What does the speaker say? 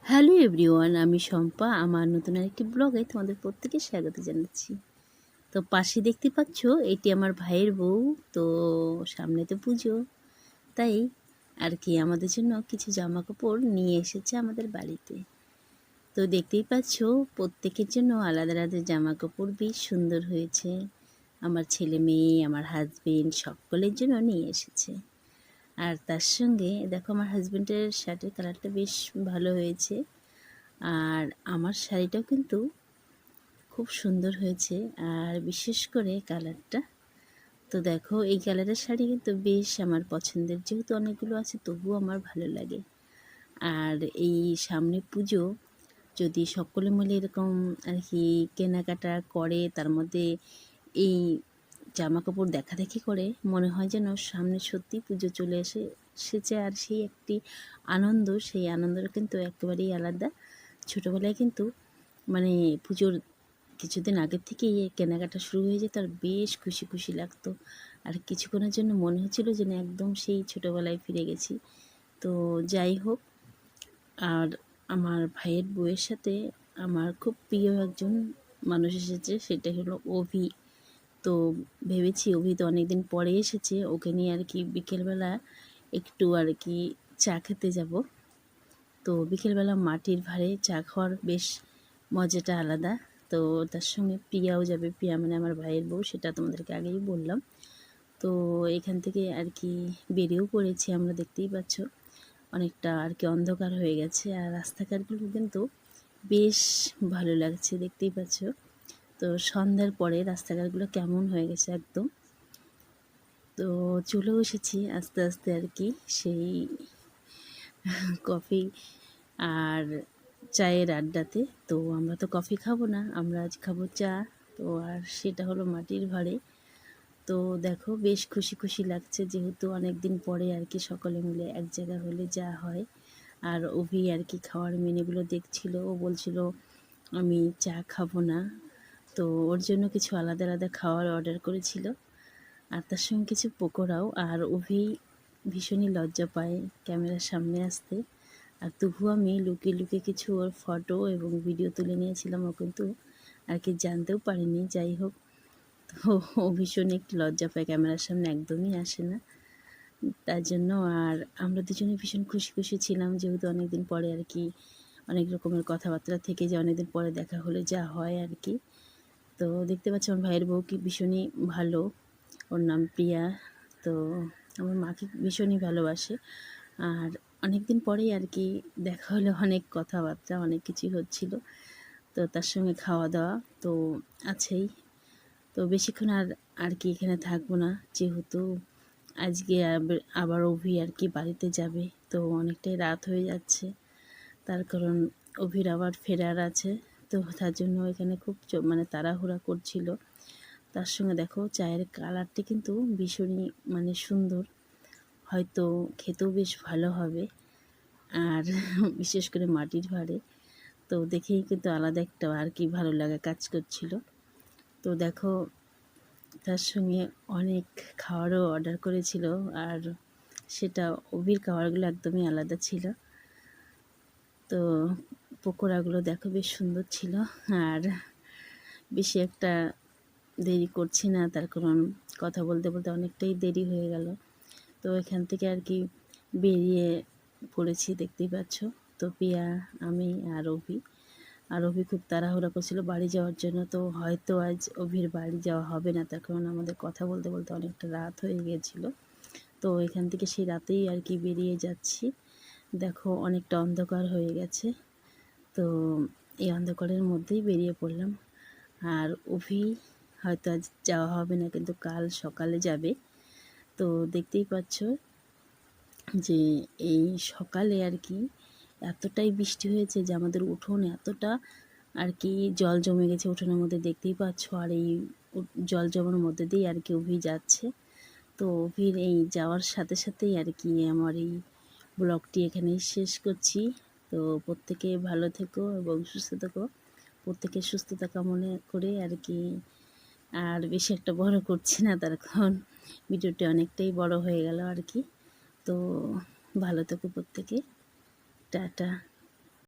Hello everyone, আমি শম্পা। আমার নতুন আরেকটি ব্লগে তোমাদের প্রত্যেকে স্বাগত জানাচ্ছি। তো পাশে দেখতে পাচ্ছ, এটি আমার ভাইয়ের বউ। তো সামনে তো পুজো, তাই আর কি আমাদের জন্য কিছু জামা কাপড় নিয়ে এসেছে আমাদের বাড়িতে। তো দেখতেই পাচ্ছ, প্রত্যেকের জন্য আলাদা আলাদা জামা কাপড় বেশ সুন্দর হয়েছে। আমার ছেলে মেয়ে, আমার হাজবেন্ড সকলের জন্য নিয়ে এসেছে। আর তার সঙ্গে দেখো, আমার হাজবেন্ডের শার্টের কালারটা বেশ ভালো হয়েছে। আর আমার শাড়িটাও কিন্তু খুব সুন্দর হয়েছে, আর বিশেষ করে কালারটা। তো দেখো, এই কালারের শাড়ি কিন্তু বেশ আমার পছন্দের, যেহেতু অনেকগুলো আছে তবুও আমার ভালো লাগে। আর এই সামনে পুজো, যদি সকলে মিলে এরকম আর কি কেনাকাটা করে, তার মধ্যে এই জামা কাপড় দেখাদেখি করে, মনে হয় যেন সামনে সত্যি পুজো চলে এসেছে। আর সেই একটি আনন্দ, সেই আনন্দটা কিন্তু একেবারেই আলাদা। ছোটোবেলায় কিন্তু মানে পুজোর কিছুদিন আগের থেকেই কেনাকাটা শুরু হয়ে যেত, আর বেশ খুশি খুশি লাগতো। আর কিছুক্ষণের জন্য মনে হচ্ছিল যেন একদম সেই ছোটোবেলায় ফিরে গেছি। তো যাই হোক, আর আমার ভাইয়ের বউয়ের সাথে আমার খুব প্রিয় একজন মানুষ এসেছে, সেটা হলো অভি। তো ভেবেছি, অভি তো অনেক দিন পরে এসেছে, ওকে নিয়ে আর কি বিকেলবেলা একটু আর কি চা খেতে যাব। তো বিকেলবেলা মাটির ভাঁড়ে চা খাওয়ার বেশ মজাটা আলাদা। তো তার সঙ্গে প্রিয়াও যাবে, প্রিয়া মানে আমার ভাইয়ের বউ, সেটা তোমাদেরকে আগেই বললাম। তো এখান থেকে আর কি বেরিয়েও পড়েছি আমরা, দেখতেই পাচ্ছ অনেকটা আর কি অন্ধকার হয়ে গেছে। আর রাস্তাঘাটগুলো কিন্তু বেশ ভালো লাগছে, দেখতেই পাচ্ছ। তো সন্ধ্যার পরে রাস্তাঘাটগুলো কেমন হয়ে গেছে একদম। তো চলেও এসেছি আস্তে আস্তে আর কি সেই কফি আর চায়ের আড্ডাতে। তো আমরা তো কফি খাবো না, আমরা আজ খাবো চা। তো আর সেটা হলো মাটির ভাঁড়ে। তো দেখো, বেশ খুশি খুশি লাগছে, যেহেতু অনেক দিন পরে আর কি সকলে মিলে এক জায়গা হলে যা হয়। আর অভি আর কি খাওয়ার মেনুগুলো দেখছিল, ও বলছিল আমি চা খাবো না। তো ওর জন্য কিছু আলাদা আলাদা খাওয়ার অর্ডার করেছিল, আর তার সঙ্গে কিছু পকোড়াও। আর অভি ভীষণই লজ্জা পায় ক্যামেরার সামনে আসতে, আর তবুও আমি লুকিয়ে লুকিয়ে কিছু ওর ফটো এবং ভিডিও তুলে নিয়েছিলাম। ও কিন্তু আর কি জানতেও পারিনি। যাই হোক, তো ও ভীষণ একটু লজ্জা পায়, ক্যামেরার সামনে একদমই আসে না। তার জন্য আর আমরা দুজনে ভীষণ খুশি খুশি ছিলাম, যেহেতু অনেকদিন পরে আর কি অনেক রকমের কথাবার্তা থেকে যে অনেকদিন পরে দেখা হলে যা হয় আর কি। তো দেখতে পাচ্ছি আমার ভাইয়ের বউ কি ভীষণই ভালো, ওর নাম প্রিয়া। তো আমার মাকে ভীষণই ভালোবাসে। আর অনেক দিন পরেই আর কি দেখা হলো, অনেক কথাবার্তা, অনেক কিছুই হচ্ছিল। তো তার সঙ্গে খাওয়া দাওয়া তো আছেই। তো বেশিক্ষণ আর কি এখানে থাকবো না, যেহেতু আজকে আবার অভি আর কি বাড়িতে যাবে। তো অনেকটাই রাত হয়ে যাচ্ছে, তার কারণ অভির আবার ফেরার আছে। তো তার জন্য এখানে খুব মানে তাড়াহুড়া করছিল। তার সঙ্গে দেখো, চায়ের কালারটি কিন্তু ভীষণই মানে সুন্দর, হয়তো খেতেও বেশ ভালো হবে। আর বিশেষ করে মাটির ভাঁড়ে, তো দেখেই কিন্তু আলাদা একটা আর কি ভালো লাগা কাজ করছিল। তো দেখো, তার সঙ্গে অনেক খাবারও অর্ডার করেছিল, আর সেটা অভির খাবারগুলো একদমই আলাদা ছিল। তো পকোড়াগুলো দেখো বেশ সুন্দর ছিল। আর বেশি একটা দেরি করছি না, তার কারণ কথা বলতে বলতে অনেকটাই দেরি হয়ে গেল। তো এখান থেকে আর কি বেরিয়ে পড়েছি, দেখতেই পাচ্ছ। তো পিয়া, আমি আর অভি। আর অভি খুব তাড়াহুড়া করছিল বাড়ি যাওয়ার জন্য। তো হয়তো আজ অভির বাড়ি যাওয়া হবে না, তার কারণ আমাদের কথা বলতে বলতে অনেকটা রাত হয়ে গিয়েছিল। তো এখান থেকে সেই রাতেই আর কি বেরিয়ে যাচ্ছি। দেখো, অনেকটা অন্ধকার হয়ে গেছে। তো এই অন্ধকারের মধ্যেই বেরিয়ে পড়লাম। আর অভি হয়তো আজ যাওয়া হবে না, কিন্তু কাল সকালে যাবে। তো দেখতেই পাচ্ছ যে এই সকালে আর কি এতটাই বৃষ্টি হয়েছে যে আমাদের উঠোন এতটা আর কি জল জমে গেছে উঠোনের মধ্যে, দেখতেই পাচ্ছ। আর এই জল জমার মধ্যে দিয়েই আর কি অভি যাচ্ছে। তো অভির এই যাওয়ার সাথে সাথেই আর কি আমার এই ব্লগটি এখানেই শেষ করছি। তো প্রত্যেকে ভালো থেকো এবং সুস্থ থেকো, প্রত্যেকের সুস্থতা কামনা করে আর কি আর বেশি একটা বড় করছি না, তার কারণ ভিডিওটি অনেকটাই বড় হয়ে গেল আর কি। তো ভালো থেকো প্রত্যেকে, টাটা।